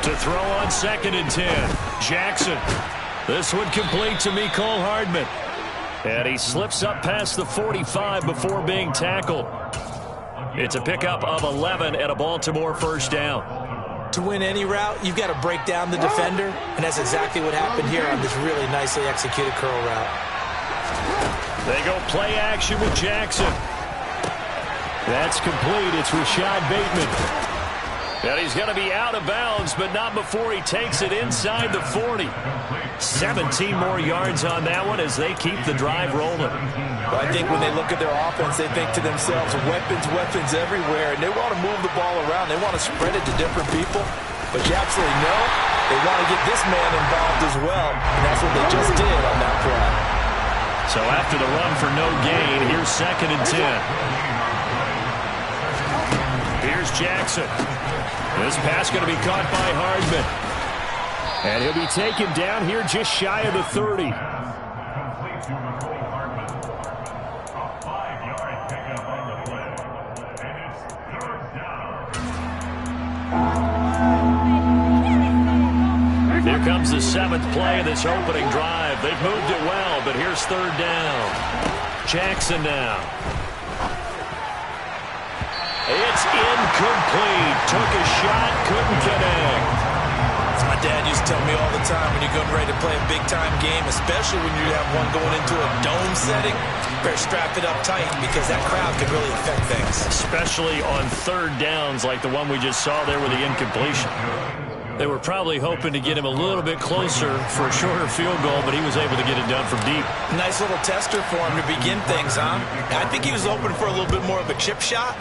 To throw on 2nd and 10. Jackson. This one complete to Mecole Hardman. And he slips up past the 45 before being tackled. It's a pickup of 11 and a Baltimore first down. To win any route, you've got to break down the defender, and that's exactly what happened here on this really nicely executed curl route. They go play action with Jackson. That's complete. It's Rashad Bateman. And he's going to be out of bounds, but not before he takes it inside the 40. 17 more yards on that one as they keep the drive rolling. Well, I think when they look at their offense, they think to themselves, weapons everywhere, and they want to move the ball around. They want to spread it to different people. But you absolutely know they want to get this man involved as well, and that's what they just did on that play. So after the run for no gain, here's 2nd and 10. Here's Jackson. This pass going to be caught by Hardman. And he'll be taken down here just shy of the 30. Here comes the 7th play of this opening drive. They've moved it well, but here's 3rd down. Jackson now. It's incomplete. Took a shot, couldn't connect. As my dad used to tell me all the time, when you're getting ready to play a big-time game, especially when you have one going into a dome setting, better strap it up tight because that crowd can really affect things. Especially on 3rd downs like the one we just saw there with the incompletion. They were probably hoping to get him a little bit closer for a shorter field goal, but he was able to get it done from deep. Nice little tester for him to begin things, huh? I think he was hoping for a little bit more of a chip shot.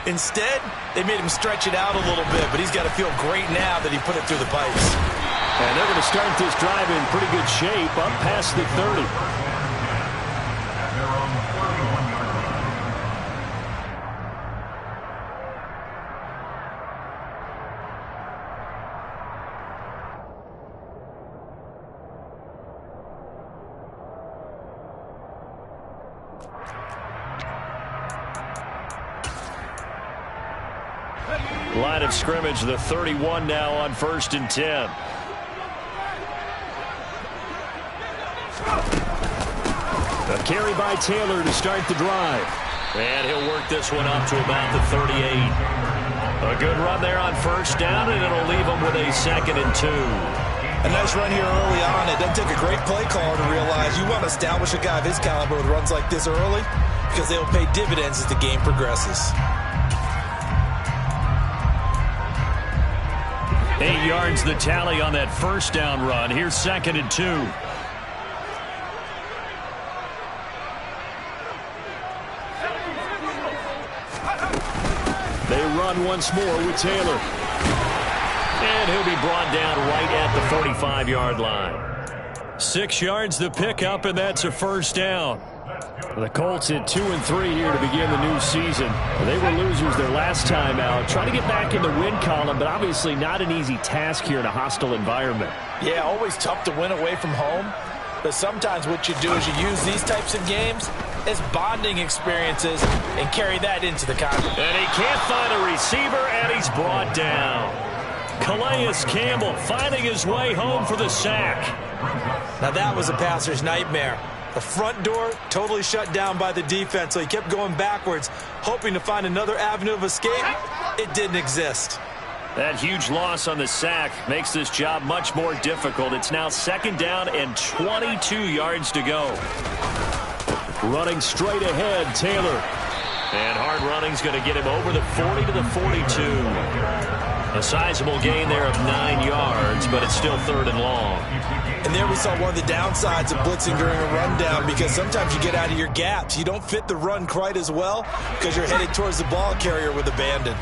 Instead, they made him stretch it out a little bit, but he's got to feel great now that he put it through the pipes. And they're going to start this drive in pretty good shape, up past the 30. Line of scrimmage, the 31 now on 1st and 10. A carry by Taylor to start the drive. And he'll work this one up to about the 38. A good run there on 1st down, and it'll leave him with a 2nd and 2. A nice run here early on. It doesn't take a great play caller to realize you want to establish a guy of his caliber with runs like this early because they'll pay dividends as the game progresses. 8 yards the tally on that 1st down run. Here's 2nd and 2. They run once more with Taylor. And he'll be brought down right at the 45-yard line. 6 yards the pickup, and that's a 1st down. The Colts at 2-3 here to begin the new season. They were losers their last time out. Trying to get back in the win column, but obviously not an easy task here in a hostile environment. Yeah, always tough to win away from home. But sometimes what you do is you use these types of games as bonding experiences and carry that into the contest. And he can't find a receiver, and he's brought down. Calais Campbell finding his way home for the sack. Now that was a passer's nightmare. The front door totally shut down by the defense, so he kept going backwards, hoping to find another avenue of escape. It didn't exist. That huge loss on the sack makes this job much more difficult. It's now 2nd down and 22 yards to go. Running straight ahead, Taylor. And hard running's going to get him over the 40 to the 42. A sizable gain there of 9 yards, but it's still 3rd and long. And there we saw one of the downsides of blitzing during a rundown, because sometimes you get out of your gaps. You don't fit the run quite as well because you're headed towards the ball carrier with abandon.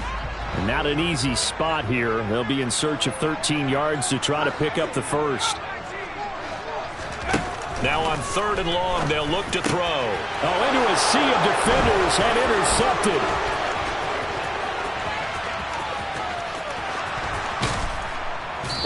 And not an easy spot here. They'll be in search of 13 yards to try to pick up the 1st. Now on 3rd and long, they'll look to throw. Oh, into a sea of defenders and intercepted.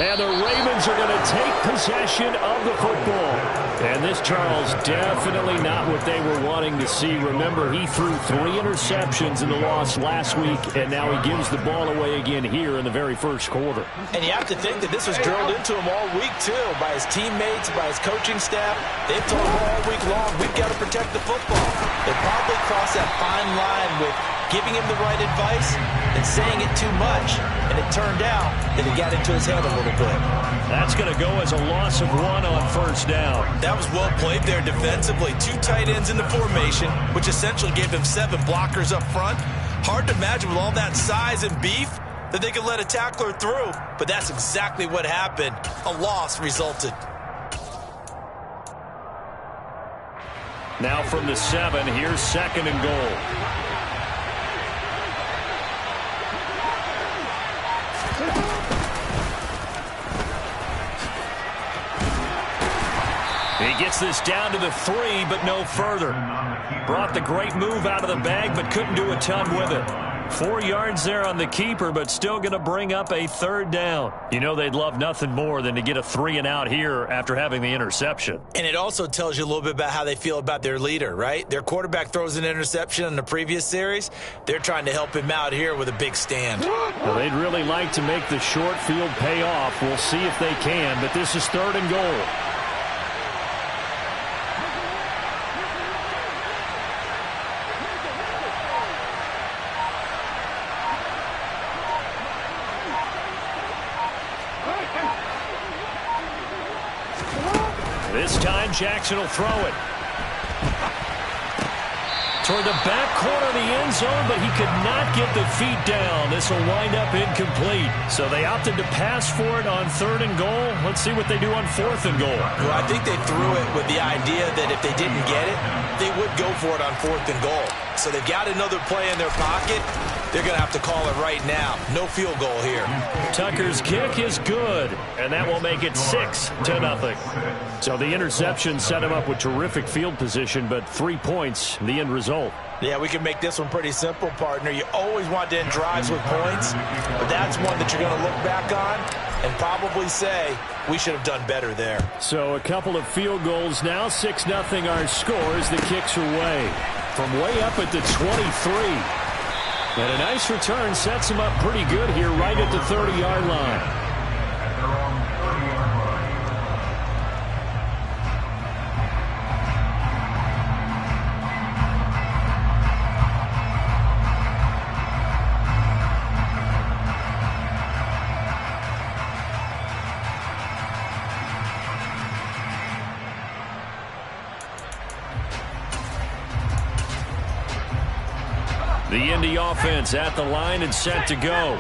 And the Ravens are going to take possession of the football. And this, Charles, definitely not what they were wanting to see. Remember, he threw 3 interceptions in the loss last week, and now he gives the ball away again here in the very first quarter. And you have to think that this was drilled into him all week, too, by his teammates, by his coaching staff. They've told him all week long, we've got to protect the football. They probably crossed that fine line with giving him the right advice and saying it too much. And it turned out that it got into his head a little bit. That's going to go as a loss of 1 on first down. That was well played there defensively. 2 tight ends in the formation, which essentially gave them 7 blockers up front. Hard to imagine with all that size and beef that they could let a tackler through. But that's exactly what happened. A loss resulted. Now from the 7, here's 2nd and goal. He gets this down to the 3, but no further. Brought the great move out of the bag, but couldn't do a ton with it. 4 yards there on the keeper, but still going to bring up a 3rd down. You know they'd love nothing more than to get a 3 and out here after having the interception. And it also tells you a little bit about how they feel about their leader, right? Their quarterback throws an interception in the previous series. They're trying to help him out here with a big stand. Well, they'd really like to make the short field pay off. We'll see if they can, but this is 3rd and goal. This time, Jackson will throw it. Toward the back corner of the end zone, but he could not get the feet down. This will wind up incomplete. So they opted to pass for it on 3rd and goal. Let's see what they do on 4th and goal. Well, I think they threw it with the idea that if they didn't get it, they would go for it on 4th and goal. So they've got another play in their pocket. They're going to have to call it right now. No field goal here. Tucker's kick is good, and that will make it 6-0. So the interception set him up with terrific field position, but 3 points, the end result. Yeah, we can make this one pretty simple, partner. You always want to end drives with points, but that's one that you're going to look back on and probably say, we should have done better there. So a couple of field goals now, 6-0 our score as the kicks are away. From way up at the 23. And a nice return sets him up pretty good here right at the 30-yard line. The Indy offense at the line and set to go.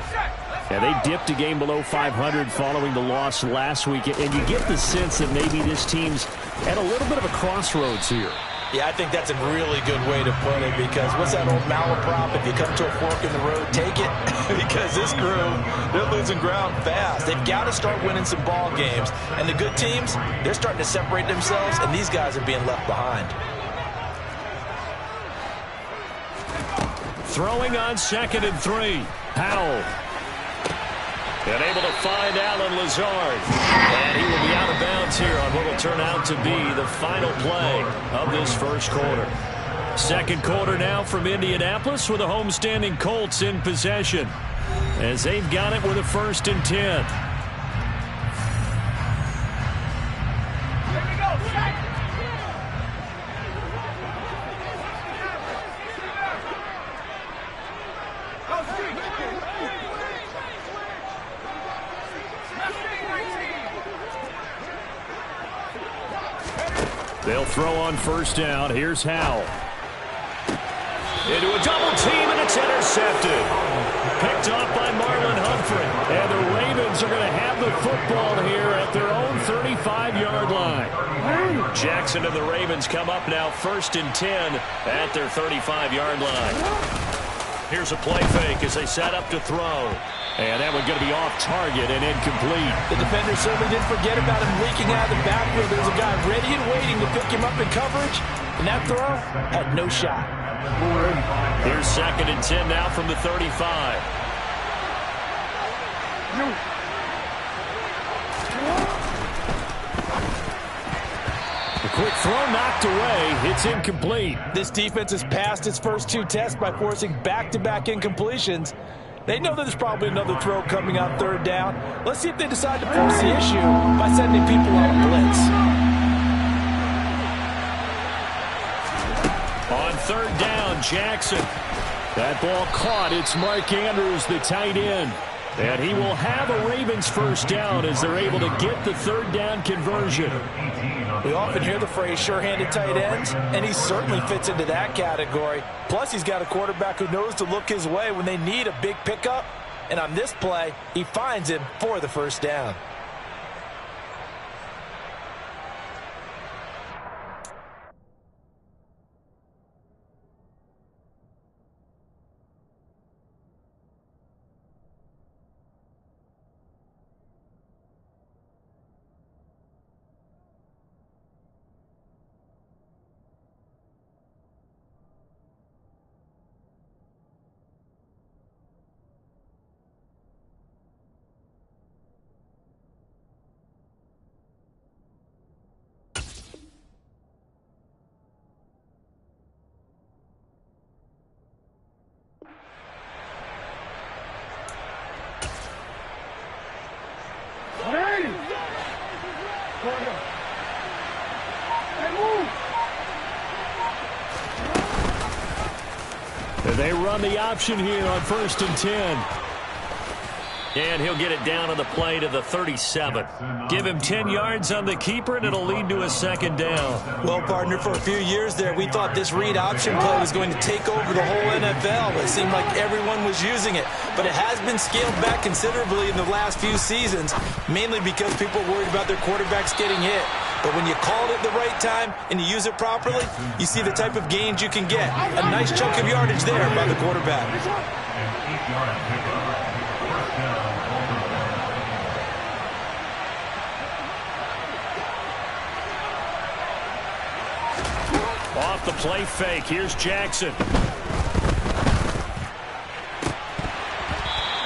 Yeah, they dipped a game below 500 following the loss last week, and you get the sense that maybe this team's at a little bit of a crossroads here. Yeah, I think that's a really good way to put it, because what's that old malaprop? If you come to a fork in the road, take it. Because this crew, they're losing ground fast. They've got to start winning some ball games. And the good teams, they're starting to separate themselves, and these guys are being left behind. Throwing on 2nd and 3. Howell. And able to find Alan Lazard. And he will be out of bounds here on what will turn out to be the final play of this first quarter. 2nd quarter now from Indianapolis with the homestanding Colts in possession, as they've got it with a 1st and 10. They'll throw on 1st down. Here's Howell. Into a double team, and it's intercepted. Picked off by Marlon Humphrey. And the Ravens are going to have the football here at their own 35-yard line. Jackson and the Ravens come up now 1st and 10 at their 35-yard line. Here's a play fake as they set up to throw. And that one's going to be off target and incomplete. The defender certainly didn't forget about him leaking out of the backfield. There's a guy ready and waiting to pick him up in coverage. And that throw had no shot. Here's 2nd and 10 now from the 35. Quick throw knocked away. It's incomplete. This defense has passed its first 2 tests by forcing back-to-back incompletions. They know that there's probably another throw coming on 3rd down. Let's see if they decide to force the issue by sending people on a blitz. On 3rd down, Jackson. That ball caught. It's Mark Andrews, the tight end. And he will have a Ravens first down as they're able to get the 3rd down conversion. We often hear the phrase sure-handed tight ends, and he certainly fits into that category. Plus, he's got a quarterback who knows to look his way when they need a big pickup. And on this play, he finds him for the first down. They run the option here on 1st and 10. And he'll get it down on the play to the 37. Give him 10 yards on the keeper, and it'll lead to a 2nd down. Well, partner, for a few years there, we thought this read option play was going to take over the whole NFL. It seemed like everyone was using it. But it has been scaled back considerably in the last few seasons, mainly because people are worried about their quarterbacks getting hit. But when you call it at the right time and you use it properly, you see the type of gains you can get. A nice chunk of yardage there by the quarterback. Off the play fake, here's Jackson.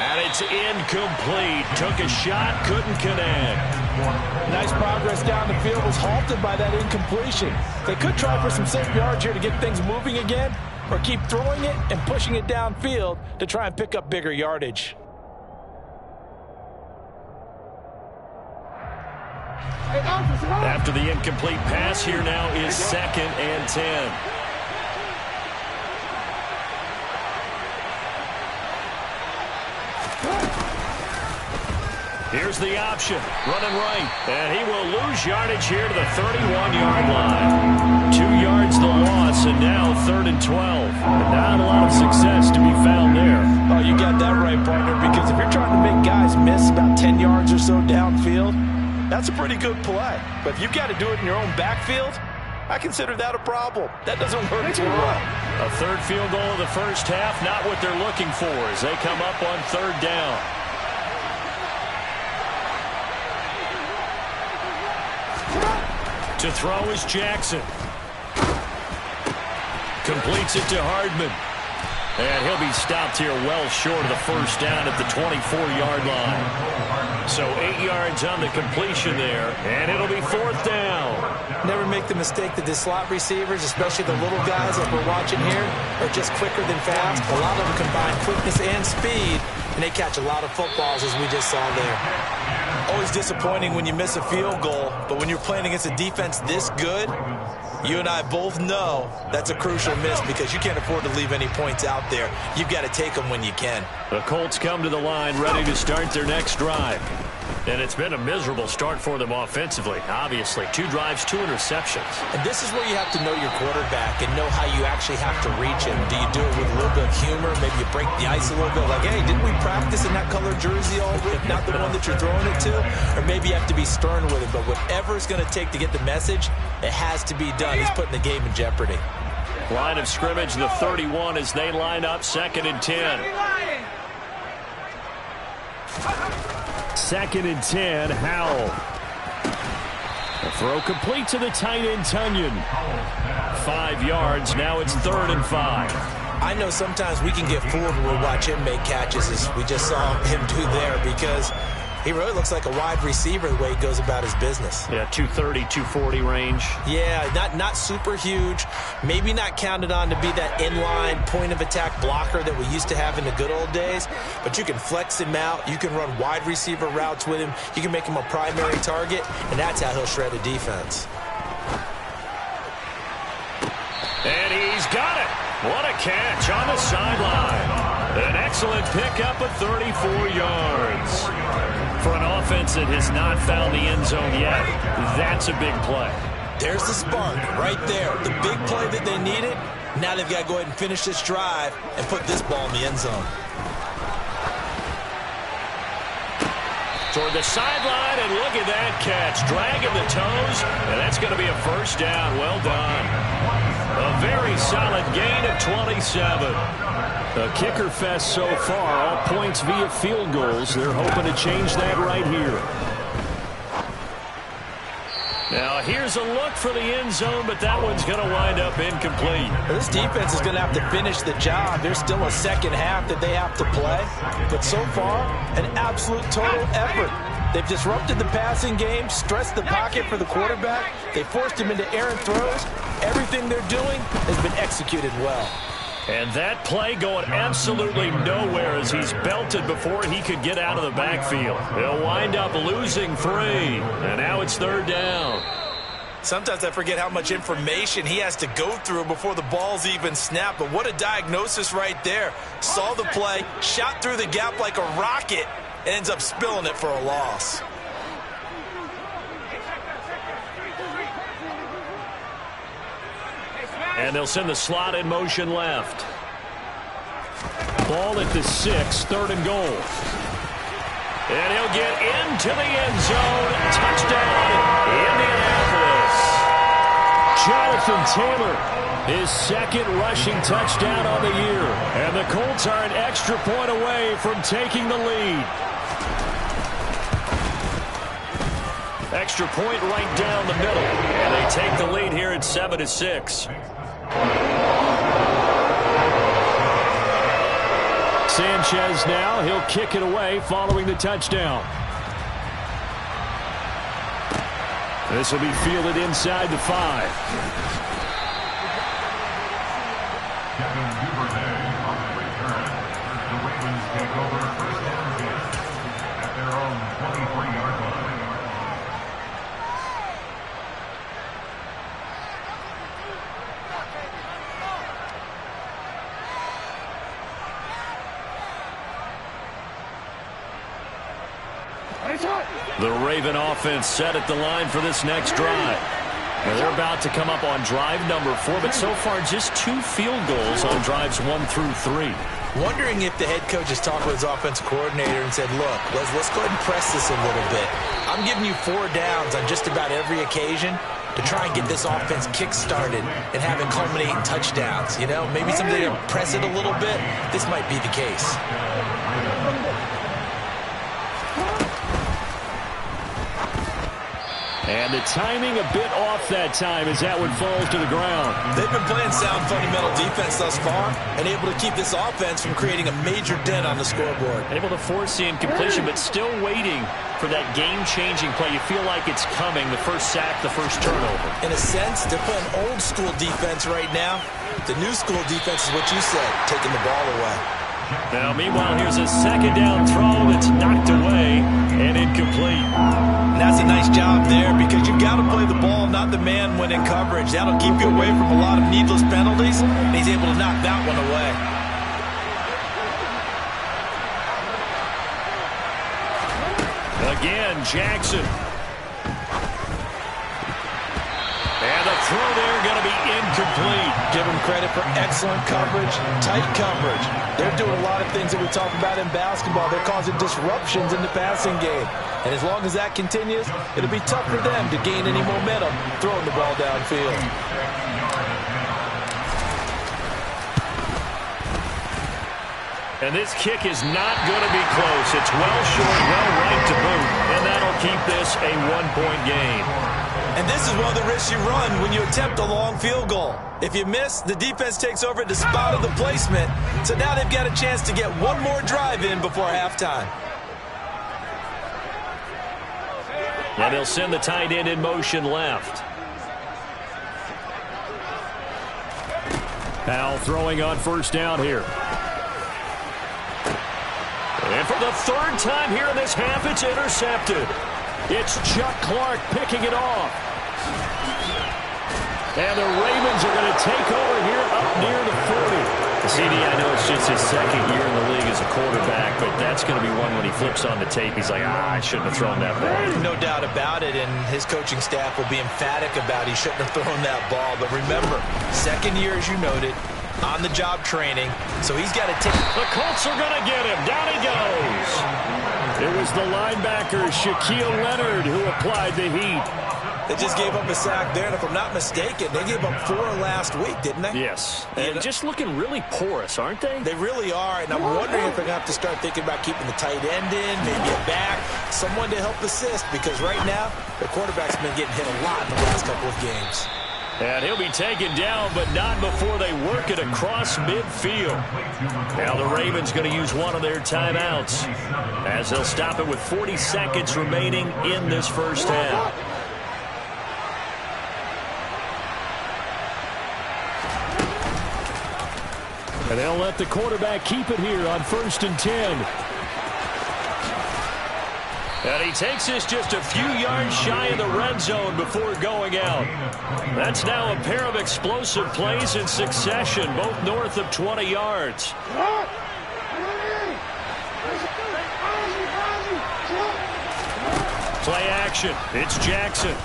And it's incomplete. Took a shot, couldn't connect. Nice progress down the field, was halted by that incompletion. They could try for some safe yards here to get things moving again, or keep throwing it and pushing it downfield to try and pick up bigger yardage. After the incomplete pass, here now is 2nd and 10. Here's the option, running right, and he will lose yardage here to the 31-yard line. 2 yards the loss, and now 3rd and 12. And not a lot of success to be found there. Oh, you got that right, partner, because if you're trying to make guys miss about 10 yards or so downfield, that's a pretty good play. But if you've got to do it in your own backfield, I consider that a problem. That doesn't work too well. A 3rd field goal of the first half, not what they're looking for as they come up on 3rd down. To throw is Jackson. Completes it to Hardman. And he'll be stopped here well short of the first down at the 24-yard line. So 8 yards on the completion there, and it'll be 4th down. Never make the mistake that the slot receivers, especially the little guys like we're watching here, are just quicker than fast. A lot of them combine quickness and speed, and they catch a lot of footballs, as we just saw there. Always disappointing when you miss a field goal, but when you're playing against a defense this good, you and I both know that's a crucial miss because you can't afford to leave any points out there. You've got to take them when you can. The Colts come to the line ready to start their next drive. And it's been a miserable start for them offensively, obviously. 2 drives, 2 interceptions. And this is where you have to know your quarterback and know how you actually have to reach him. Do you do it with a little bit of humor? Maybe you break the ice a little bit, like, hey, didn't we practice in that color jersey all week, not the one that you're throwing it to? Or maybe you have to be stern with it, but whatever it's going to take to get the message, it has to be done. He's putting the game in jeopardy. Line of scrimmage, the 31 as they line up 2nd and 10. 2nd and 10, Howell. A throw complete to the tight end, Tunyon. 5 yards, now it's 3rd and 5. I know sometimes we can get fooled when we watch him make catches, as we just saw him do there, because He really looks like a wide receiver the way he goes about his business. Yeah, 230, 240 range. Yeah, not super huge. Maybe not counted on to be that inline point-of-attack blocker that we used to have in the good old days. But you can flex him out. You can run wide receiver routes with him. You can make him a primary target, and that's how he'll shred a defense. And he's got it. What a catch on the sideline. An excellent pickup of 34 yards. For an offense that has not found the end zone yet, that's a big play. There's the spark right there. The big play that they needed. Now they've got to go ahead and finish this drive and put this ball in the end zone. Toward the sideline, and look at that catch. Dragging the toes, and that's going to be a first down. Well done. A very solid gain of 27. A kicker fest so far, all points via field goals. They're hoping to change that right here. Now here's a look for the end zone, but that one's going to wind up incomplete. This defense is going to have to finish the job. There's still a second half that they have to play. But so far, an absolute total effort. They've disrupted the passing game, stressed the pocket for the quarterback. They forced him into errant throws. Everything they're doing has been executed well. And that play going absolutely nowhere as he's belted before he could get out of the backfield. He'll wind up losing 3. And now it's third down. Sometimes I forget how much information he has to go through before the ball's even snapped. But what a diagnosis right there. Saw the play, shot through the gap like a rocket, and ends up spilling it for a loss. And they'll send the slot in motion left. Ball at the 6, third and goal. And he'll get into the end zone. Touchdown, Indianapolis. Jonathan Taylor, his second rushing touchdown on the year. And the Colts are an extra point away from taking the lead. Extra point right down the middle. And they take the lead here at 7-6. Sanchez now, he'll kick it away following the touchdown. This will be fielded inside the 5. Kevin Duvernay on the return. The Ravens take over first and 10 at their own 23-yard line. The Raven offense set at the line for this next drive. Now they're about to come up on drive number 4, but so far just 2 field goals on drives 1 through 3. Wondering if the head coach has talked with his offensive coordinator and said, look, let's go ahead and press this a little bit. I'm giving you 4 downs on just about every occasion to try and get this offense kick-started and have it culminate in touchdowns. You know, maybe something to press it a little bit. This might be the case. And the timing a bit off that time as that one falls to the ground. They've been playing sound fundamental defense thus far and able to keep this offense from creating a major dent on the scoreboard. Able to force the incompletion, but still waiting for that game-changing play. You feel like it's coming, the first sack, the first turnover. In a sense, they're playing old-school defense right now. The new-school defense is what you said, taking the ball away. Now, meanwhile, here's a second down throw that's knocked away and incomplete. And that's a nice job there because you've got to play the ball, not the man when in coverage. That'll keep you away from a lot of needless penalties, and he's able to knock that one away. Again, Jackson. And the throw there going to be incomplete. Give him credit for excellent coverage, tight coverage. They're doing a lot of things that we talk about in basketball. They're causing disruptions in the passing game. And as long as that continues, it'll be tough for them to gain any momentum throwing the ball downfield. And this kick is not going to be close. It's well short, well right to boot. And that'll keep this a one-point game. And this is one of the risks you run when you attempt a long field goal. If you miss, the defense takes over at the spot of the placement. So now they've got a chance to get one more drive in before halftime. And they'll send the tight end in motion left. Powell throwing on first down here. And for the third time here in this half, it's intercepted. It's Chuck Clark picking it off. And the Ravens are going to take over here up near the 40. CD, I know it's just his second year in the league as a quarterback, but that's going to be one when he flips on the tape. He's like, I shouldn't have thrown that ball. No doubt about it, and his coaching staff will be emphatic about he shouldn't have thrown that ball. But remember, second year, as you noted, on-the-job training, so he's got to take. The Colts are going to get him. Down he goes. It was the linebacker, Shaquille Leonard, who applied the heat. They just gave up a sack there, and if I'm not mistaken, they gave up 4 last week, didn't they? Yes. And just looking really porous, aren't they? They really are, and I'm wondering if they're going to have to start thinking about keeping the tight end in, maybe a back, someone to help assist, because right now, the quarterback's been getting hit a lot in the last couple of games. And he'll be taken down, but not before they work it across midfield. Now the Ravens going to use one of their timeouts, as they'll stop it with 40 seconds remaining in this first half. And they'll let the quarterback keep it here on 1st and 10. And he takes this just a few yards shy of the red zone before going out. That's now a pair of explosive plays in succession, both north of 20 yards. Play action. It's Jackson.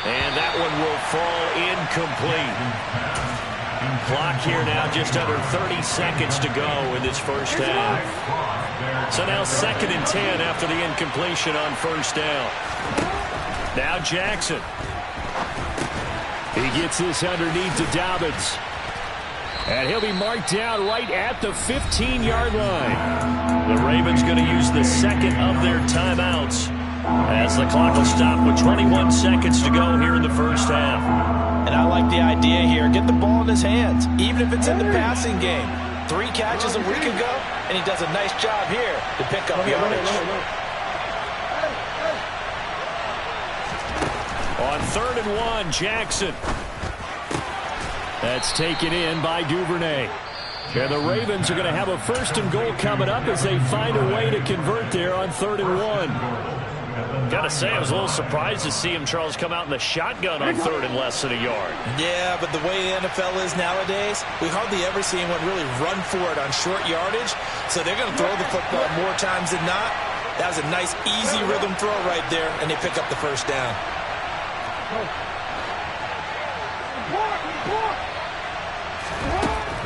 And that one will fall incomplete. Clock here now just under 30 seconds to go in this first half. So now 2nd and 10 after the incompletion on first down. Now Jackson. He gets this underneath to Dobbins. And he'll be marked down right at the 15-yard line. The Ravens going to use the second of their timeouts as the clock will stop with 21 seconds to go here in the first half. And I like the idea here. Get the ball in his hands, even if it's in the passing game. 3 catches a week ago, and he does a nice job here to pick up yardage. On 3rd and 1, Jackson. That's taken in by Duvernay. And the Ravens are going to have a 1st and goal coming up as they find a way to convert there on 3rd and 1. Gotta say, I was a little surprised to see him, Charles, come out in the shotgun on 3rd and less than a yard. Yeah, but the way the NFL is nowadays, we hardly ever see anyone really run for it on short yardage. So they're going to throw the football more times than not. That was a nice, easy rhythm throw right there, and they pick up the first down.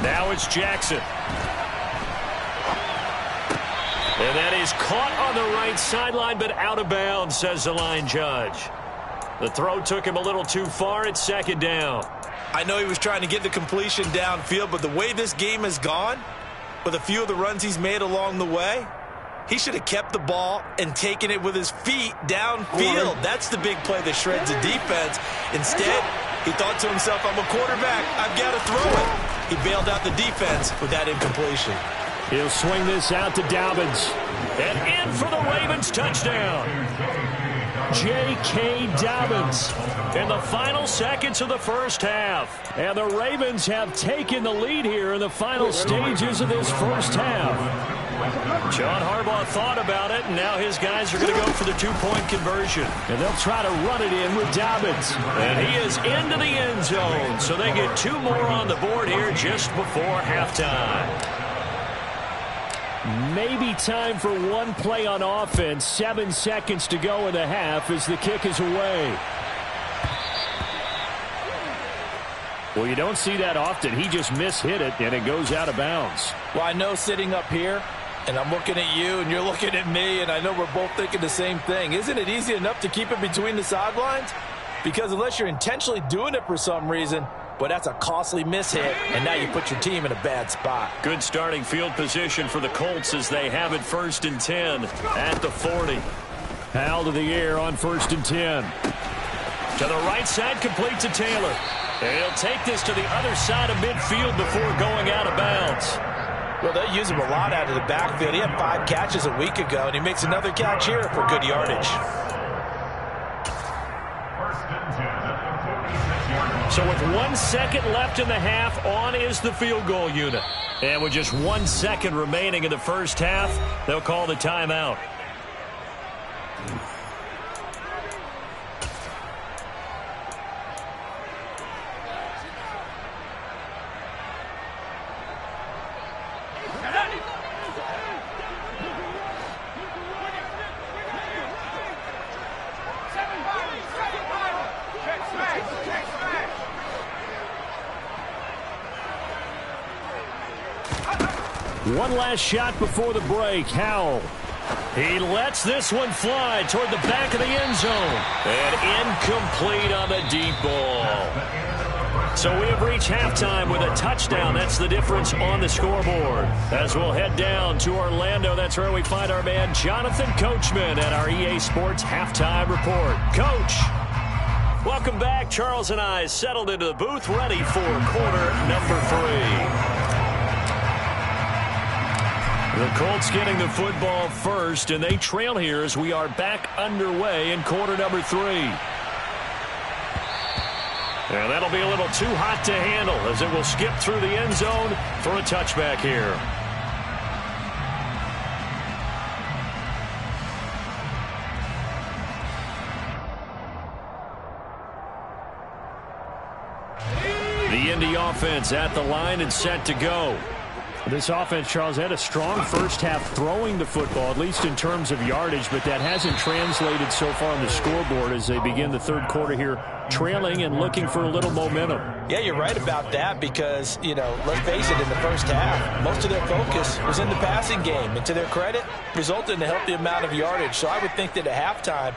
Now it's Jackson. And that is caught on the right sideline, but out of bounds, says the line judge. The throw took him a little too far. It's 2nd down. I know he was trying to get the completion downfield, but the way this game has gone, with a few of the runs he's made along the way, he should have kept the ball and taken it with his feet downfield. That's the big play that shreds the defense. Instead, he thought to himself, I'm a quarterback. I've got to throw it. He bailed out the defense with that incompletion. He'll swing this out to Dobbins. And in for the Ravens touchdown. J.K. Dobbins in the final seconds of the first half. And the Ravens have taken the lead here in the final stages of this first half. John Harbaugh thought about it, and now his guys are going to go for the 2-point conversion. And they'll try to run it in with Dobbins. And he is into the end zone, so they get 2 more on the board here just before halftime. Maybe time for one play on offense. 7 seconds to go in the half as the kick is away. Well, you don't see that often. He just mishit it, and it goes out of bounds. Well, I know sitting up here, and I'm looking at you, and you're looking at me, and I know we're both thinking the same thing. Isn't it easy enough to keep it between the sidelines? Because unless you're intentionally doing it for some reason, but that's a costly mishit, and now you put your team in a bad spot. Good starting field position for the Colts as they have it 1st and 10 at the 40. Powell to the air on 1st and 10. To the right side, complete to Taylor. And he'll take this to the other side of midfield before going out of bounds. Well, they use him a lot out of the backfield. He had 5 catches a week ago, and he makes another catch here for good yardage. So with 1 second left in the half, on is the field goal unit. And with just 1 second remaining in the first half, they'll call the timeout. One last shot before the break. Howell. He lets this one fly toward the back of the end zone. And incomplete on the deep ball. So we have reached halftime with a touchdown. That's the difference on the scoreboard. As we'll head down to Orlando, that's where we find our man Jonathan Coachman at our EA Sports Halftime Report. Coach, welcome back. Charles and I settled into the booth, ready for quarter number 3. The Colts getting the football first, and they trail here as we are back underway in quarter number 3. And that'll be a little too hot to handle as it will skip through the end zone for a touchback here. The Indy offense at the line and set to go. This offense, Charles, had a strong first half throwing the football, at least in terms of yardage, but that hasn't translated so far on the scoreboard as they begin the third quarter here, trailing and looking for a little momentum. Yeah, you're right about that because, you know, let's face it, in the first half, most of their focus was in the passing game. And to their credit, resulted in a healthy amount of yardage. So I would think that at halftime,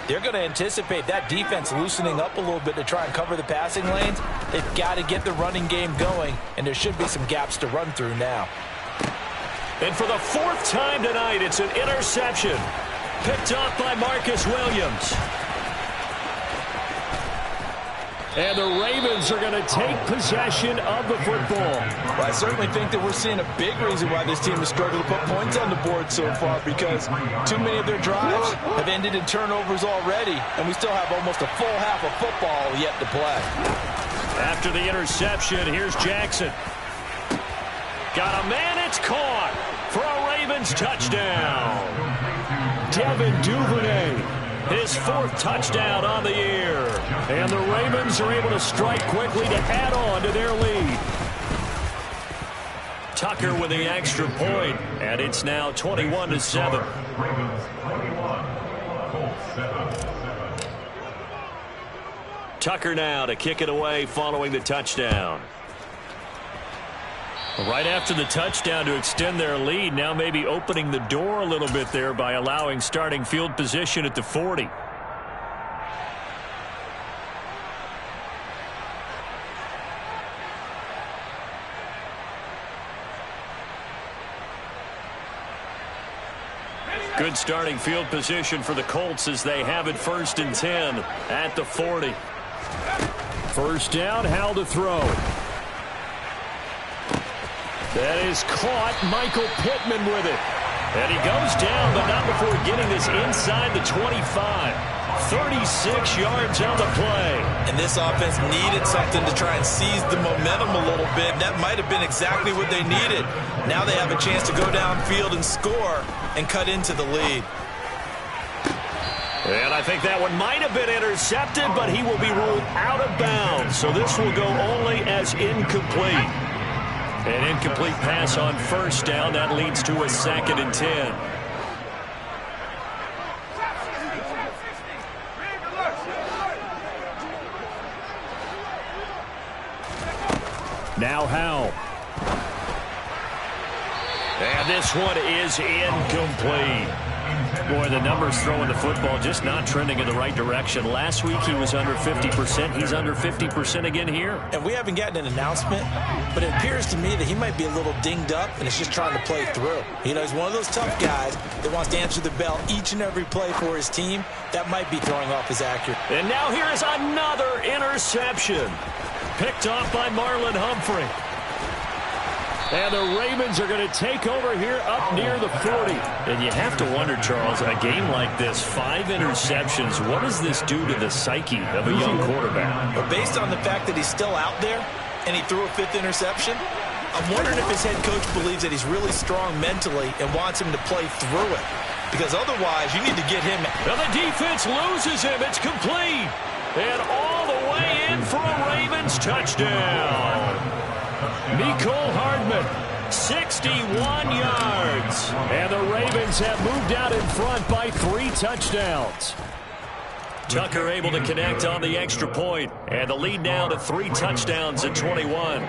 they're going to anticipate that defense loosening up a little bit to try and cover the passing lanes. They've got to get the running game going, and there should be some gaps to run through now. And for the 4th time tonight, it's an interception. Picked off by Marcus Williams. And the Ravens are going to take possession of the football. Well, I certainly think that we're seeing a big reason why this team has struggled to put points on the board so far, because too many of their drives have ended in turnovers already, and we still have almost a full half of football yet to play. After the interception, here's Jackson. Got a man, it's caught for a Ravens touchdown. Devin Duvernay. His 4th touchdown on the year. And the Ravens are able to strike quickly to add on to their lead. Tucker with the extra point, and it's now 21-7. Tucker now to kick it away following the touchdown. Right after the touchdown to extend their lead, now maybe opening the door a little bit there by allowing starting field position at the 40. Good starting field position for the Colts as they have it 1st and 10 at the 40. First down, Howell to throw. That is caught. Michael Pittman with it. And he goes down, but not before getting this inside the 25. 36 yards on the play. And this offense needed something to try and seize the momentum a little bit. That might have been exactly what they needed. Now they have a chance to go downfield and score and cut into the lead. And I think that one might have been intercepted, but he will be ruled out of bounds. So this will go only as incomplete. An incomplete pass on first down. That leads to a 2nd and 10. Now Howell. And this one is incomplete. Boy, the numbers throwing the football just not trending in the right direction. Last week he was under 50%. He's under 50% again here. And we haven't gotten an announcement, but it appears to me that he might be a little dinged up and is just trying to play through. You know, he's one of those tough guys that wants to answer the bell each and every play for his team. That might be throwing off his accuracy. And now here is another interception. Picked off by Marlon Humphrey. And the Ravens are going to take over here up near the 40. And you have to wonder, Charles, a game like this, 5 interceptions, what does this do to the psyche of a young quarterback? Well, based on the fact that he's still out there and he threw a 5th interception, I'm wondering if his head coach believes that he's really strong mentally and wants him to play through it. Because otherwise, you need to get him. Now the defense loses him. It's complete. And all the way in for a Ravens touchdown. Mecole Hardman, 61 yards. And the Ravens have moved out in front by 3 touchdowns. Tucker able to connect on the extra point. And the lead now to 3 touchdowns at 21.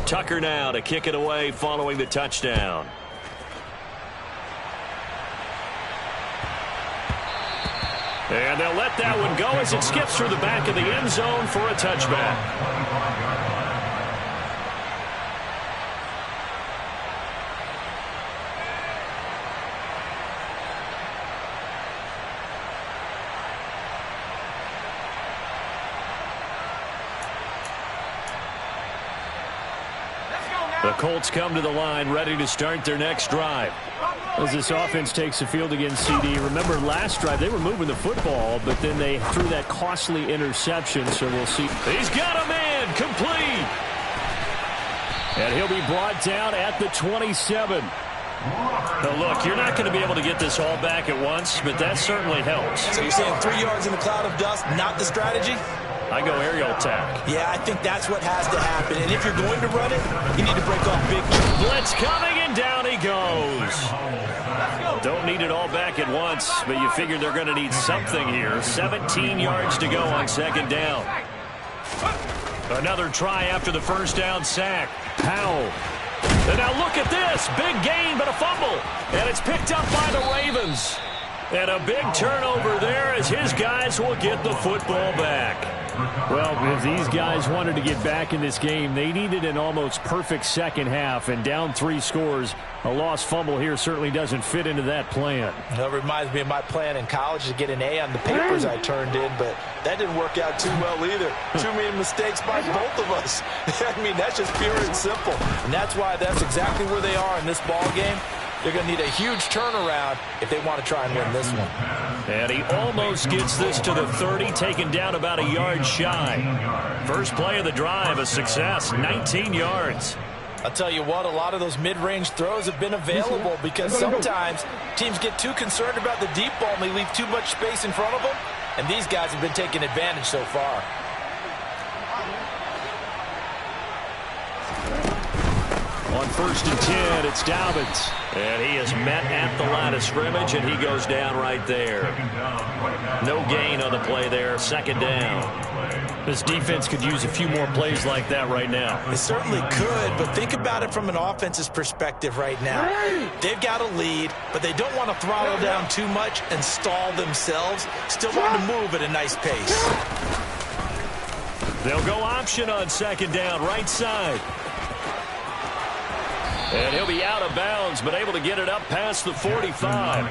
Tucker now to kick it away following the touchdown. And they'll let that one go as it skips through the back of the end zone for a touchback. The Colts come to the line ready to start their next drive. As this offense takes the field against CD, remember last drive they were moving the football, but then they threw that costly interception, so we'll see. He's got a man, complete. And he'll be brought down at the 27. Now look, you're not going to be able to get this all back at once, but that certainly helps. So you're saying 3 yards in the cloud of dust, not the strategy? I go aerial attack. Yeah, I think that's what has to happen. And if you're going to run it, you need to break off big. Blitz coming, and down he goes. Don't need it all back at once, but you figure they're going to need something here. 17 yards to go on second down. Another try after the first down sack. Powell. And now look at this. Big gain, but a fumble. And it's picked up by the Ravens. And a big turnover there as his guys will get the football back. Well, if these guys wanted to get back in this game, they needed an almost perfect second half, and down 3 scores. A lost fumble here certainly doesn't fit into that plan. That reminds me of my plan in college to get an A on the papers I turned in, but that didn't work out too well either. Too many mistakes by both of us. I mean, that's just pure and simple. And that's why that's exactly where they are in this ball game. They're going to need a huge turnaround if they want to try and win this one. And he almost gets this to the 30, taken down about a yard shy. First play of the drive, a success, 19 yards. I'll tell you what, a lot of those mid-range throws have been available because sometimes teams get too concerned about the deep ball and they leave too much space in front of them, and these guys have been taking advantage so far. On 1st and 10, it's Dobbins. And he is met at the line of scrimmage, and he goes down right there. No gain on the play there. Second down. This defense could use a few more plays like that right now. It certainly could, but think about it from an offense's perspective right now. They've got a lead, but they don't want to throttle down too much and stall themselves. Still want to move at a nice pace. They'll go option on second down, right side. And he'll be out of bounds, but able to get it up past the 45.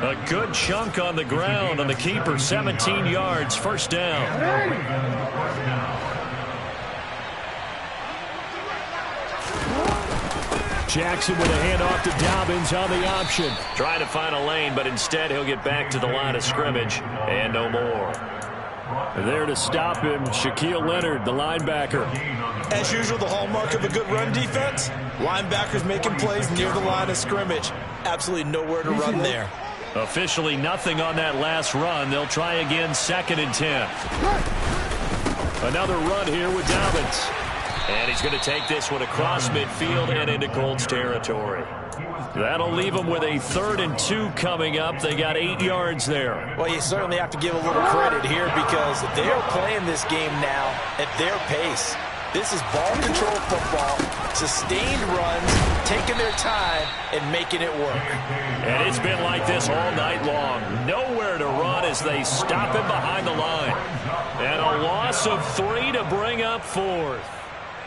A good chunk on the ground on the keeper, 17 yards, first down. Jackson with a handoff to Dobbins on the option. Trying to find a lane, but instead he'll get back to the line of scrimmage, and no more. There to stop him, Shaquille Leonard, the linebacker. As usual, the hallmark of a good run defense, linebackers making plays near the line of scrimmage. Absolutely nowhere to run there. Officially nothing on that last run. They'll try again, 2nd and 10. Another run here with Dobbins. And he's going to take this one across midfield and into Colts territory. That'll leave them with a 3rd and 2 coming up. They got 8 yards there. Well, you certainly have to give a little credit here because they're playing this game now at their pace. This is ball control football, sustained runs, taking their time and making it work. And it's been like this all night long. Nowhere to run as they stop him behind the line. And a loss of 3 to bring up 4th.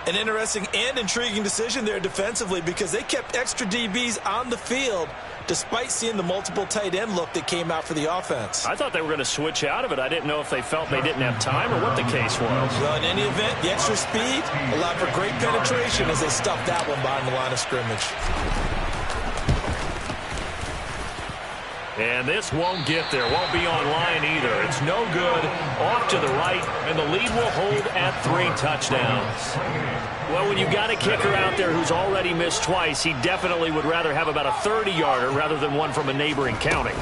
An interesting and intriguing decision there defensively because they kept extra DBs on the field despite seeing the multiple tight end look that came out for the offense. I thought they were going to switch out of it. I didn't know if they felt they didn't have time or what the case was. Well, in any event, the extra speed allowed for great penetration as they stuffed that one behind the line of scrimmage. And this won't get there. Won't be online either. It's no good. Off to the right, and the lead will hold at 3 touchdowns. Well, when you got a kicker out there who's already missed twice, he definitely would rather have about a 30-yarder rather than one from a neighboring county.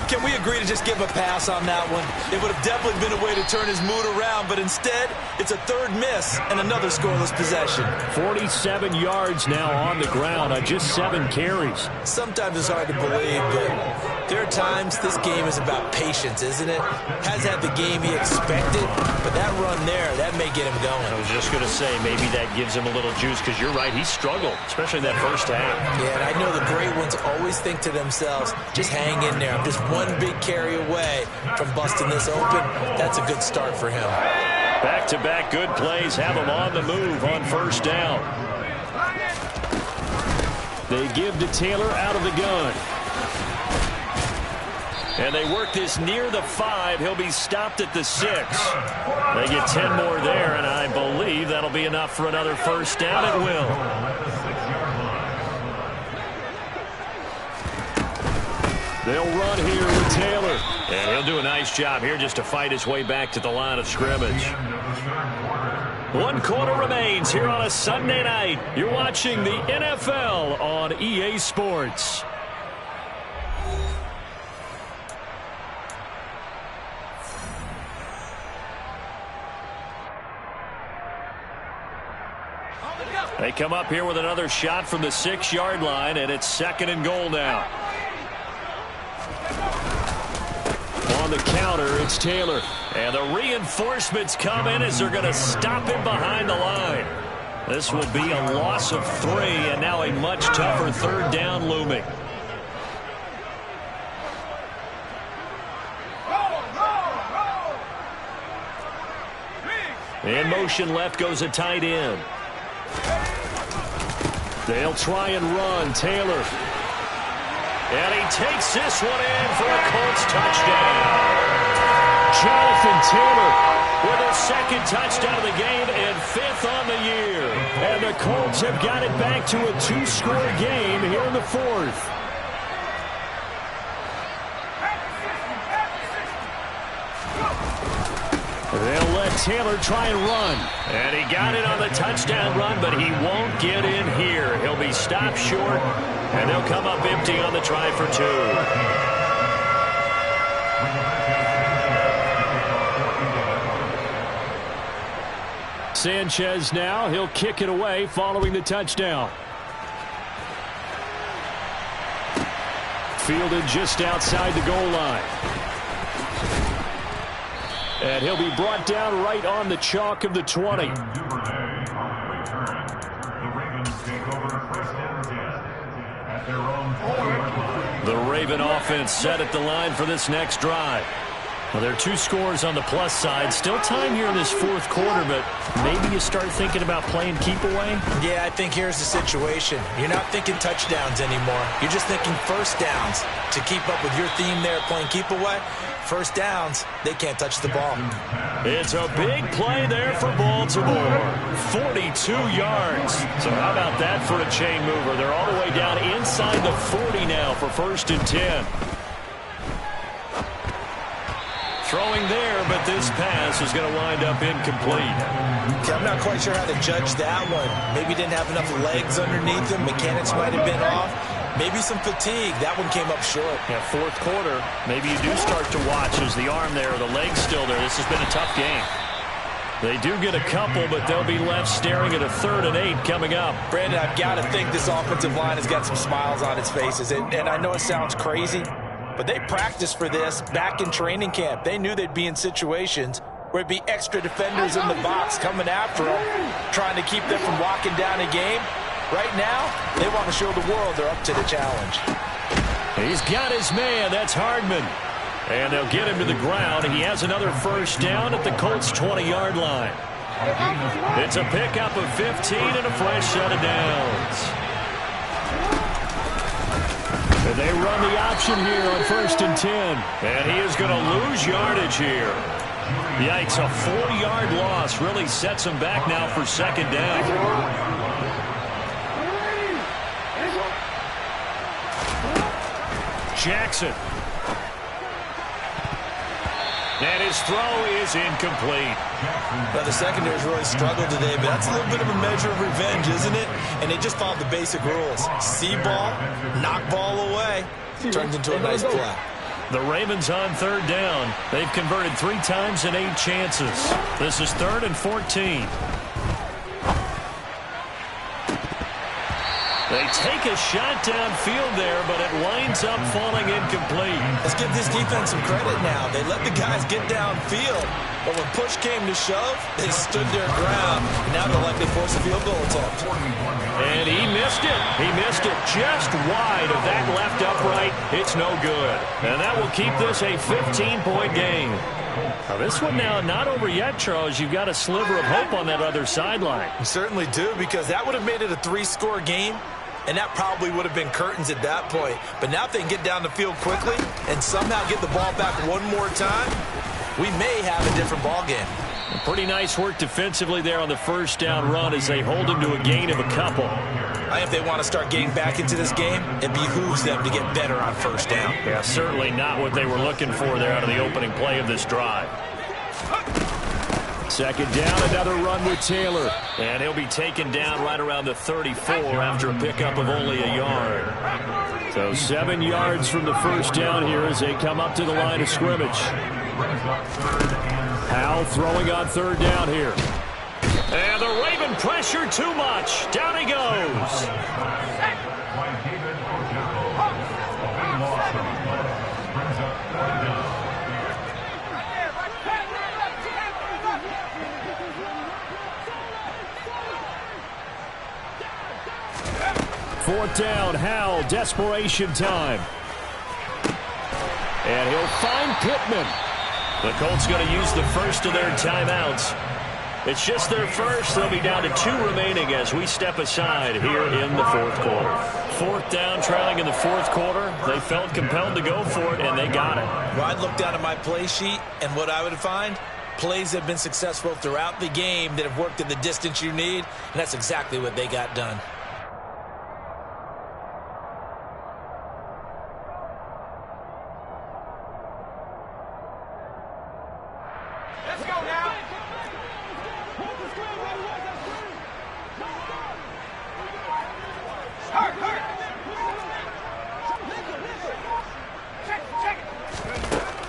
Can we agree to just give a pass on that one? It would have definitely been a way to turn his mood around, but instead, it's a third miss and another scoreless possession. 47 yards now on the ground on just 7 carries. Sometimes it's hard to believe, but there are times this game is about patience, isn't it? Has had the game he expected, but that run there, that may get him going. I was just going to say, maybe that gives him a little juice, because you're right, he struggled, especially in that first half. Yeah, and I know the great ones always think to themselves, just hang in there. I'm just one big carry away from busting this open. That's a good start for him. Back-to-back good plays have him on the move on first down. They give to Taylor out of the gun. And they work this near the 5. He'll be stopped at the 6. They get 10 more there, and I believe that'll be enough for another first down. It will. They'll run here with Taylor. And he'll do a nice job here just to fight his way back to the line of scrimmage. 1 quarter remains here on a Sunday night. You're watching the NFL on EA Sports. They come up here with another shot from the 6-yard line, and it's 2nd and goal now. On the counter, it's Taylor. And the reinforcements come in as they're going to stop him behind the line. This will be a loss of 3, and now a much tougher 3rd down looming. In motion left goes a tight end. They'll try and run. Taylor. And he takes this one in for a Colts touchdown. Jonathan Taylor with a 2nd touchdown of the game and 5th on the year. And the Colts have got it back to a 2-score game here in the 4th. They'll let Taylor try and run. And he got it on the touchdown run, but he won't get in here. He'll be stopped short, and they'll come up empty on the try for 2. Sanchez now. He'll kick it away following the touchdown. Fielded just outside the goal line. And he'll be brought down right on the chalk of the 20. The Raven offense set at the line for this next drive. Well, there are 2 scores on the plus side. Still time here in this 4th quarter, but maybe you start thinking about playing keep away? Yeah, I think here's the situation. You're not thinking touchdowns anymore. You're just thinking first downs. To keep up with your theme there, playing keep away, first downs, they can't touch the ball. It's a big play there for Baltimore. 42 yards. So how about that for a chain mover? They're all the way down inside the 40 now for 1st and 10. Throwing there, but this pass is going to wind up incomplete. I'm not quite sure how to judge that one. Maybe didn't have enough legs underneath him. Mechanics might have been off. Maybe some fatigue. That one came up short. Yeah, 4th quarter. Maybe you do start to watch as the arm there, the leg's still there. This has been a tough game. They do get a couple, but they'll be left staring at a 3rd and 8 coming up. Brandon, I've got to think this offensive line has got some smiles on its faces. And I know it sounds crazy, but they practiced for this back in training camp. They knew they'd be in situations where it'd be extra defenders in the box coming after them, trying to keep them from walking down a game. Right now, they want to show the world they're up to the challenge. He's got his man. That's Hardman. And they'll get him to the ground. He has another first down at the Colts' 20-yard line. It's a pickup of 15 and a fresh set of downs. And they run the option here on 1st and 10. And he is going to lose yardage here. Yikes, a 4-yard loss really sets him back now for 2nd down. Jackson. And his throw is incomplete. Well, the secondary's really struggled today, but that's a little bit of a measure of revenge, isn't it? And they just followed the basic rules. See ball, knock ball away. Turns into a nice play. The Ravens on 3rd down. They've converted 3 times in 8 chances. This is 3rd and 14. They take a shot downfield there, but it winds up falling incomplete. Let's give this defense some credit now. They let the guys get downfield, but when push came to shove, they stood their ground. Now they'll likely force a field goal attempt. And he missed it. He missed it just wide of that left upright. It's no good. And that will keep this a 15-point game. Now this one now not over yet, Charles. You've got a sliver of hope on that other sideline. You certainly do, because that would have made it a 3-score game, and that probably would have been curtains at that point. But now if they can get down the field quickly and somehow get the ball back one more time, we may have a different ball game. Pretty nice work defensively there on the 1st down run as they hold him to a gain of a couple. If they want to start getting back into this game, it behooves them to get better on 1st down. Yeah, certainly not what they were looking for there out of the opening play of this drive. 2nd down, another run with Taylor. And he'll be taken down right around the 34 after a pickup of only a yard. So 7 yards from the 1st down here as they come up to the line of scrimmage. Howell throwing on 3rd down here. And the Raven pressure too much. Down he goes. 4th down, Howell, desperation time. And he'll find Pittman. The Colts going to use the first of their timeouts. It's just their first. They'll be down to 2 remaining as we step aside here in the 4th quarter. 4th down, trailing in the 4th quarter. They felt compelled to go for it, and they got it. Well, I'd look down at my play sheet, and what I would find, plays have been successful throughout the game that have worked in the distance you need, and that's exactly what they got done.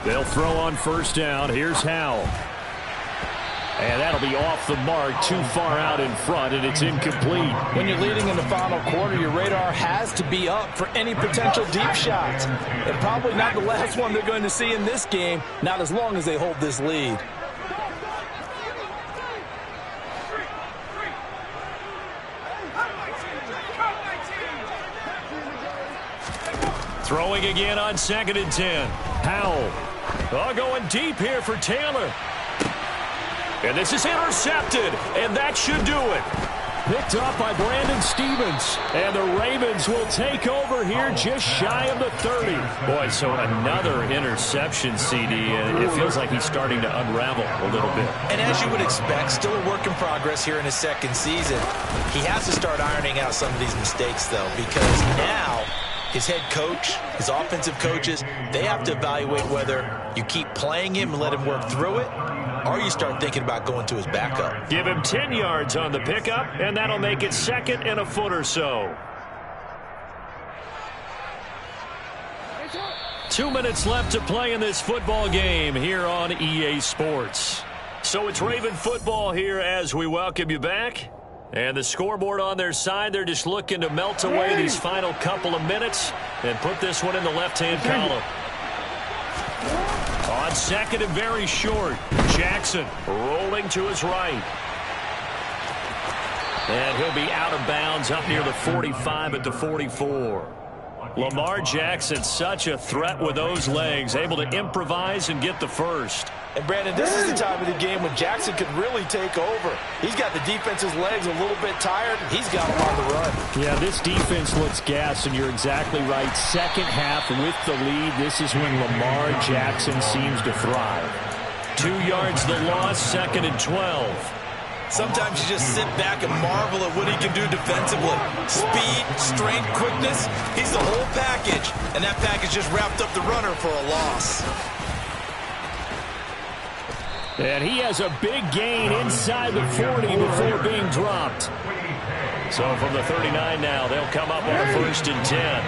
They'll throw on 1st down. Here's Howell. And that'll be off the mark, too far out in front, and it's incomplete. When you're leading in the final quarter, your radar has to be up for any potential deep shots. And probably not the last one they're going to see in this game, not as long as they hold this lead. Throwing again on 2nd and 10. Howell. Going deep here for Taylor. And this is intercepted, and that should do it. Picked up by Brandon Stevens. And the Ravens will take over here just shy of the 30. Boy, so another interception, CD, and it feels like he's starting to unravel a little bit. And as you would expect, still a work in progress here in his 2nd season. He has to start ironing out some of these mistakes, though, because now his head coach, his offensive coaches, they have to evaluate whether you keep playing him and let him work through it, or you start thinking about going to his backup. Give him 10 yards on the pickup, and that'll make it 2nd and a foot or so. 2 minutes left to play in this football game here on EA Sports. So it's Raven football here as we welcome you back. And the scoreboard on their side, they're just looking to melt away these final couple of minutes and put this one in the left-hand column. On 2nd and very short, Jackson rolling to his right. And he'll be out of bounds up near the 45 at the 44. Lamar Jackson, such a threat with those legs, able to improvise and get the first. And, Brandon, this is the time of the game when Jackson could really take over. He's got the defense's legs a little bit tired. He's got them on the run. Yeah, this defense looks gassed, and you're exactly right. Second half with the lead, this is when Lamar Jackson seems to thrive. 2 yards the loss, 2nd and 12. Sometimes you just sit back and marvel at what he can do defensively. Speed, strength, quickness, he's the whole package. And that package just wrapped up the runner for a loss. And he has a big gain inside the 40 before being dropped. So from the 39 now, they'll come up on a 1st and 10.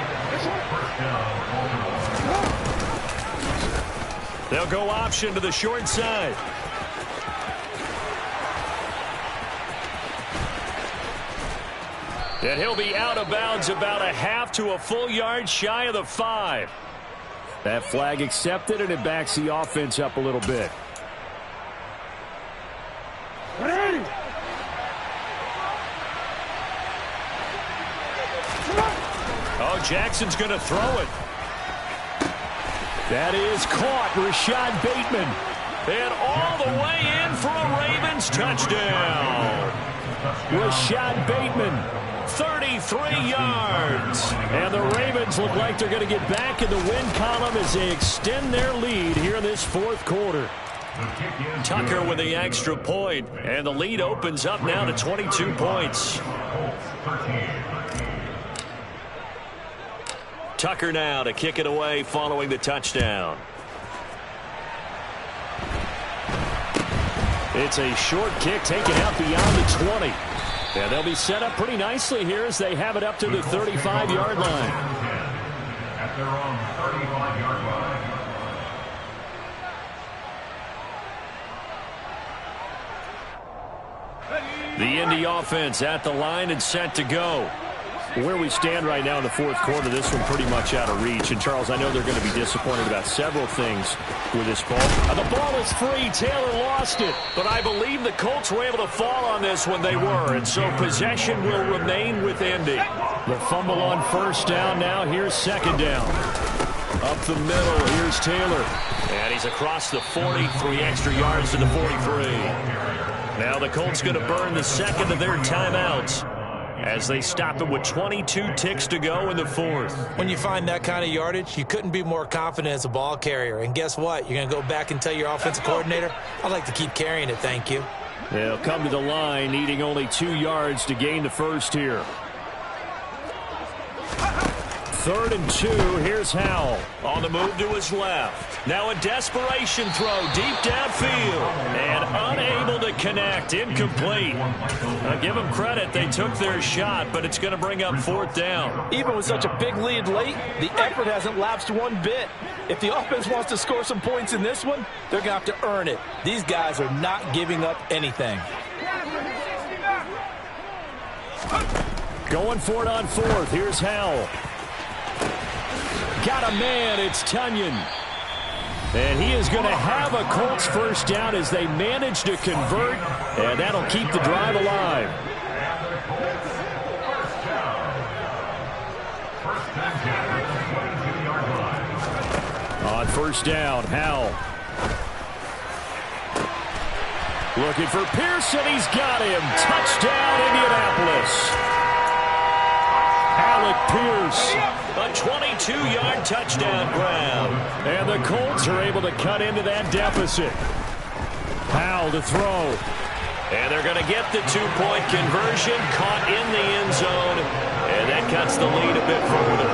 They'll go option to the short side. And he'll be out of bounds about a half to a full yard shy of the 5. That flag accepted, and it backs the offense up a little bit. Oh, Jackson's going to throw it. That is caught. Rashad Bateman. And all the way in for a Ravens touchdown. Rashad Bateman, 33 yards. And the Ravens look like they're going to get back in the win column as they extend their lead here in this 4th quarter. Tucker with the extra point, and the lead opens up now to 22 points. Tucker now to kick it away following the touchdown. It's a short kick taken out beyond the 20. And they'll be set up pretty nicely here as they have it up to the 35-yard line. At their own 35-yard line. The Indy offense at the line and set to go. Where we stand right now in the 4th quarter, this one pretty much out of reach. And, Charles, I know they're going to be disappointed about several things with this ball. The ball is free. Taylor lost it. But I believe the Colts were able to fall on this when they were. And so possession will remain with Indy. The fumble on 1st down now. Here's 2nd down. Up the middle. Here's Taylor. And he's across the 40. 3 extra yards to the 43. Now the Colts going to burn the 2nd of their timeouts as they stop it with 22 ticks to go in the 4th. When you find that kind of yardage, you couldn't be more confident as a ball carrier. And guess what? You're going to go back and tell your offensive coordinator, I'd like to keep carrying it, thank you. They'll come to the line, needing only 2 yards to gain the 1st here. 3rd and 2. Here's Howell on the move to his left. Now a desperation throw deep downfield and unable to connect. Incomplete. Give them credit. They took their shot, but it's going to bring up 4th down. Even with such a big lead late, the effort hasn't lapsed one bit. If the offense wants to score some points in this one, they're going to have to earn it. These guys are not giving up anything. Going for it on 4th. Here's Howell. Got a man. It's Tunyon. And he is going to have a Colts 1st down as they manage to convert. And that'll keep the drive alive. On 1st down, Howell. Looking for Pearson. He's got him. Touchdown, Indianapolis. Alec Pierce. A 22-yard touchdown grab. And the Colts are able to cut into that deficit. Howell to throw. And they're going to get the 2-point conversion. Caught in the end zone. And that cuts the lead a bit further.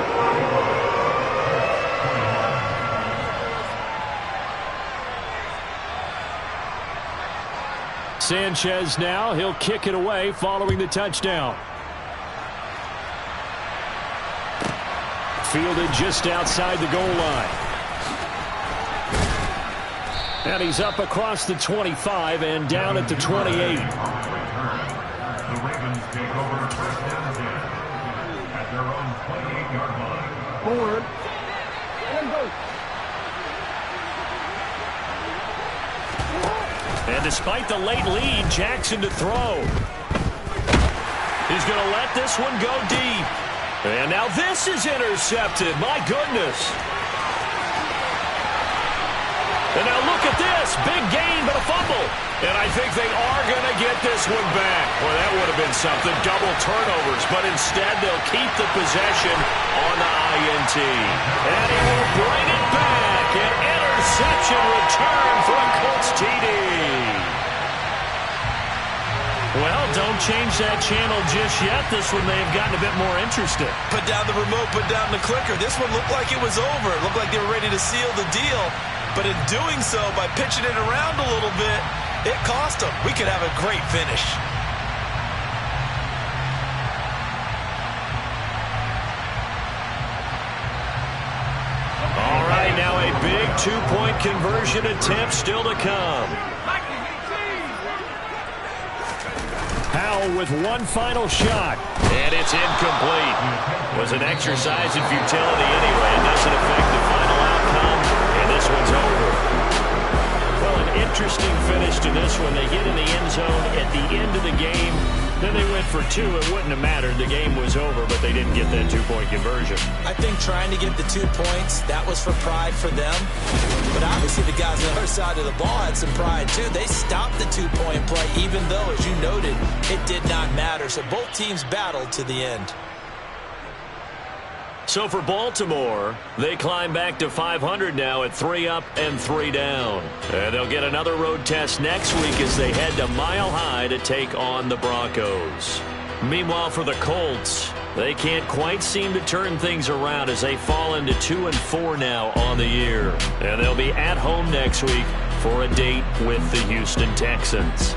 Sanchez now. He'll kick it away following the touchdown. Fielded just outside the goal line. And he's up across the 25 and down at the 28. The Ravens take over 1st down at their own 28-yard line. Forward. And despite the late lead, Jackson to throw. He's going to let this one go deep. And now this is intercepted. My goodness. And now look at this. Big gain, but a fumble. And I think they are going to get this one back. Well, that would have been something. Double turnovers. But instead, they'll keep the possession on the INT. And he will bring it back. An interception return for a Colts TD. Well, don't change that channel just yet. This one may have gotten a bit more interesting. Put down the remote, put down the clicker. This one looked like it was over. It looked like they were ready to seal the deal. But in doing so, by pitching it around a little bit, it cost them. We could have a great finish. All right, now a big two-point conversion attempt still to come. Howell with one final shot. And it's incomplete. Was an exercise in futility anyway. It doesn't affect the final outcome. And this one's over. Well, an interesting finish to this one. They get in the end zone at the end of the game. Then they went for two. It wouldn't have mattered. The game was over, but they didn't get that two-point conversion. I think trying to get the 2 points, that was for pride for them. But obviously the guys on the other side of the ball had some pride too. They stopped the 2-point play, even though, as you noted, it did not matter. So both teams battled to the end. So for Baltimore, they climb back to 500 now at 3 up and 3 down. And they'll get another road test next week as they head to Mile High to take on the Broncos. Meanwhile, for the Colts, they can't quite seem to turn things around as they fall into 2-4 now on the year. And they'll be at home next week for a date with the Houston Texans.